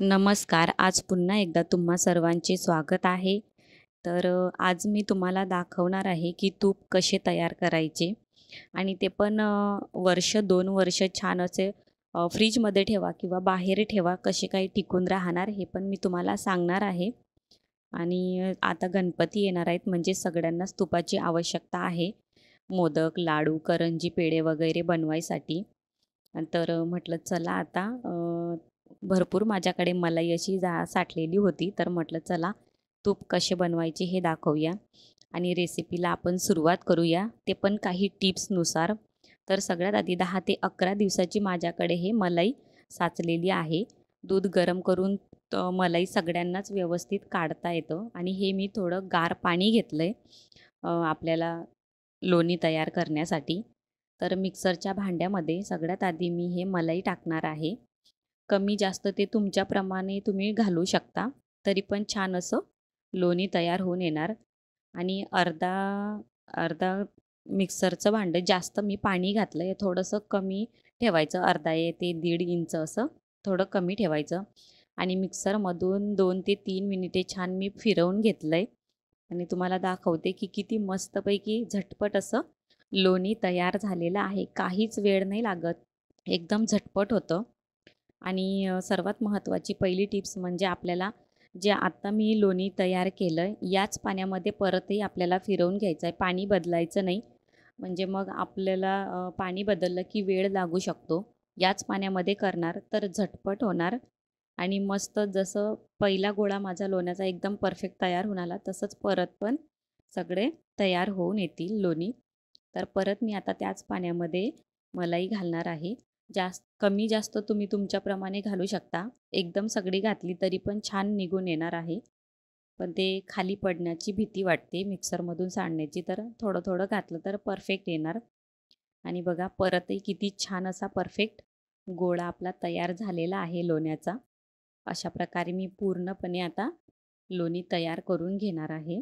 नमस्कार. आज पुन्हा एकदा तुम्हा सर्वांचे स्वागत आहे. आज मी तुम्हाला दाखवणार आहे, की तूप कसे तयार करायचे आणि ते पण वर्ष 2 वर्ष छान असे फ्रिजमध्ये ठेवा किंवा बाहेर ठेवा, कसे काही टिकून राहणार हे पण मी तुम्हाला सांगणार आहे. आता गणपती येणार आहेत म्हणजे सगळ्यांनाच तुपाची आवश्यकता आहे. मोदक, लाडू, करंजी, पेढे वगैरे बनवायसाठी. म्हटलं चला आता भरपूर माझ्याकडे मलाई अशी साठलेली होती. तर म्हटलं चला तूप कसे बनवायचे हे दाखवूया आणि रेसिपीला आपण सुरुवात करूया. ते पण काही टिप्सनुसार. तर सगळ्यात आधी 10 ते 11 दिवसाची माझ्याकडे हे मलाई साचलेली आहे. दूध गरम करून मलाई सगळ्यांनाच व्यवस्थित काढता येतं आणि हे मी थोडं गार पाणी घेतलं आहे आपल्याला लोणी तयार करण्यासाठी. तर मिक्सरच्या भांड्यामध्ये सगळ्यात आधी मी हे मलाई टाकणार आहे. कमी जास्त ते तुमच्याप्रमाणे तुम्ही घालू शकता. तरी पण छान असं लोणी तयार होऊन येणार आणि अर्धा अर्धा मिक्सरचं भांडं जास्त मी पाणी घातलं आहे. थोडंसं कमी ठेवायचं. अर्धा ते 1.5 इंच असं थोडं कमी ठेवायचं आणि मिक्सरमधून 2 ते 3 मिनिटे छान मी फिरवून घेतलं आहे आणि तुम्हाला दाखवते की किती मस्तपैकी झटपट असं लोणी तयार झालेलं आहे. काहीच वेळ नाही लागत. एकदम झटपट होतं. सर्वात महत्त्वाची पहिली टिप्स म्हणजे आपल्याला जे आता मी लोणी तयार केलं आहे, याच पाण्यामध्ये परतही आपल्याला फिरवून घ्यायचं आहे. पाणी बदलायचं नाही. म्हणजे मग आपल्याला पाणी बदललं की वेळ लागू शकतो. याच पाण्यामध्ये करणार तर झटपट होणार आणि मस्त जसं पहिला गोळा माझा लोण्याचा एकदम परफेक्ट तयार होऊन आला, तसंच परत पण सगळे तयार होऊन येतील लोणी. तर परत मी आता त्याच पाण्यामध्ये मलाई घालणार आहे. कमी जास्त तुम्ही तुमच्याप्रमाणे घालू शकता. एकदम सगळी घातली तरी पण छान निघून येणार आहे. पण ते खाली पडण्याची भीती वाटते मिक्सरमधून सांडण्याची, तर थोडं-थोडं घातलं तर परफेक्ट येणार. आणि बघा परतही किती छान असा परफेक्ट गोळा आपला तयार झालेला आहे लोण्याचा. अशा प्रकारे मी पूर्णपणे आता लोणी तयार करून घेणार आहे.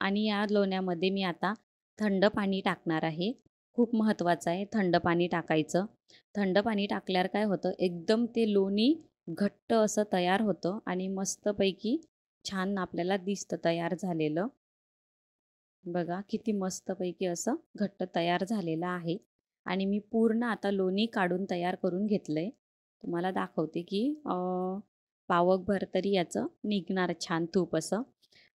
आणि या लोण्यामध्ये मी आता थंड पाणी टाकणार आहे. खूप महत्त्वाचं आहे थंड पाणी टाकायचं. थंड पाणी टाकल्यावर काय होतं, एकदम ते लोणी घट्ट असं तयार होतं आणि मस्तपैकी छान आपल्याला दिसतं तयार झालेलं. बघा किती मस्तपैकी असं घट्ट तयार झालेलं आहे. आणि मी पूर्ण आता लोणी काढून तयार करून घेतलं आहे. तुम्हाला दाखवते की पावकभर तरी याचं निघणार छान तूप असं.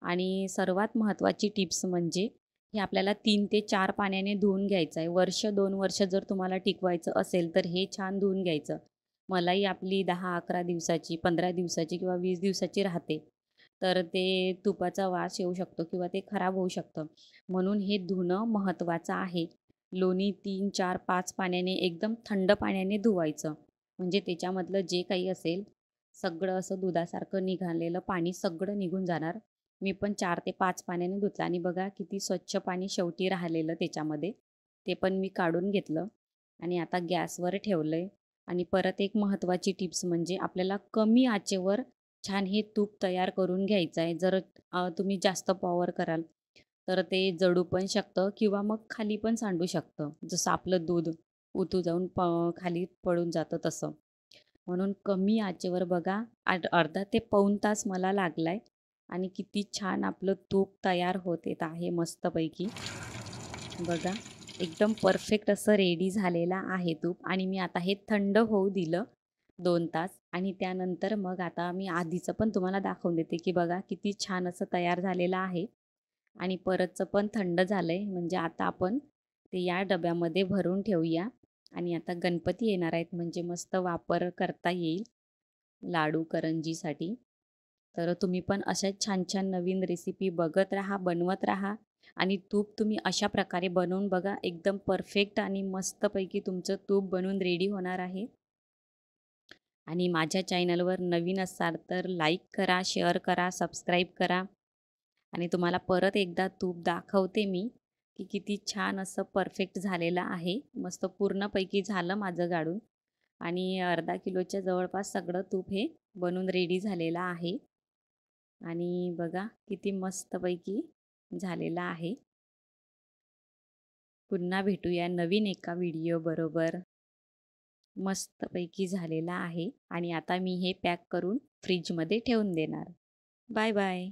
आणि सर्वात महत्त्वाची टिप्स म्हणजे हे आपल्याला 3 ते 4 पाण्याने धुवून घ्यायचं आहे. वर्ष 2 वर्ष जर तुम्हाला टिकवायचं असेल तर हे छान धुवून घ्यायचं. मलाई आपली 10-11 दिवसाची, 15 दिवसाची किंवा 20 दिवसाची राहते. तर ते तुपाचा वास येऊ शकतो किंवा ते खराब होऊ शकतं. म्हणून हे धुणं महत्त्वाचं आहे. लोणी 3, 4, 5 पाण्याने एकदम थंड पाण्याने धुवायचं. म्हणजे त्याच्यामधलं जे काही असेल सगळं असं दुधासारखं निघालेलं पाणी सगळं निघून जाणार. मी पण 4 ते 5 पाण्याने धुतलं आणि बघा किती स्वच्छ पाणी शेवटी राहिलेलं त्याच्यामध्ये. ते पण मी काढून घेतलं आणि आता गॅसवर ठेवलंय. आणि परत एक महत्त्वाची टिप्स म्हणजे आपल्याला कमी आचेवर छान हे तूप तयार करून घ्यायचं आहे. जर तुम्ही जास्त पॉवर कराल तर ते जळू पण शकतं किंवा मग खाली पण सांडू शकतं. जसं आपलं दूध उतू जाऊन खाली पडून जातं तसं. म्हणून कमी आचेवर बघा अर्धा ते पाऊण तास मला लागला आहे आणि किती छान आपलं तूप तयार होत येत आहे मस्तपैकी. बघा एकदम परफेक्ट असं रेडी झालेलं आहे तूप आणि मी आता हे थंड होऊ दिलं 2 तास आणि त्यानंतर मग आता मी आधीचं पण तुम्हाला दाखवून देते, की बघा किती छान असं तयार झालेलं आहे आणि परतचं पण थंड झालं आहे. म्हणजे आता आपण ते या डब्यामध्ये भरून ठेवूया आणि आता गणपती येणार आहेत म्हणजे मस्त वापर करता येईल लाडू करंजीसाठी. तर तुम्ही पण अशाच छान-छान नवीन रेसिपी बघत राहा, बनवत राहा आणि तूप तुम्ही अशा प्रकारे बनवून बघा. एकदम परफेक्ट आणि मस्तपैकी तुमचं तूप बनवून रेडी होणार आहे. आणि माझ्या चॅनलवर नवीन असाल तर लाईक करा, शेअर करा, सबस्क्राईब करा. आणि तुम्हाला परत एकदा तूप दाखवते मी, की किती छान असं परफेक्ट झालेलं आहे. मस्त पूर्णपैकी झालं माझं गाळून आणि अर्धा किलोच्या जवळपास सगळं तूप हे बनून रेडी झालेलं आहे. आणि बघा किती मस्तपैकी झालेलं आहे. पुन्हा भेटूया नवीन एका व्हिडिओ बरोबर. मस्तपैकी झालेला आहे आणि आता मी हे पॅक करून फ्रिजमध्ये ठेवून देणार. Bye bye.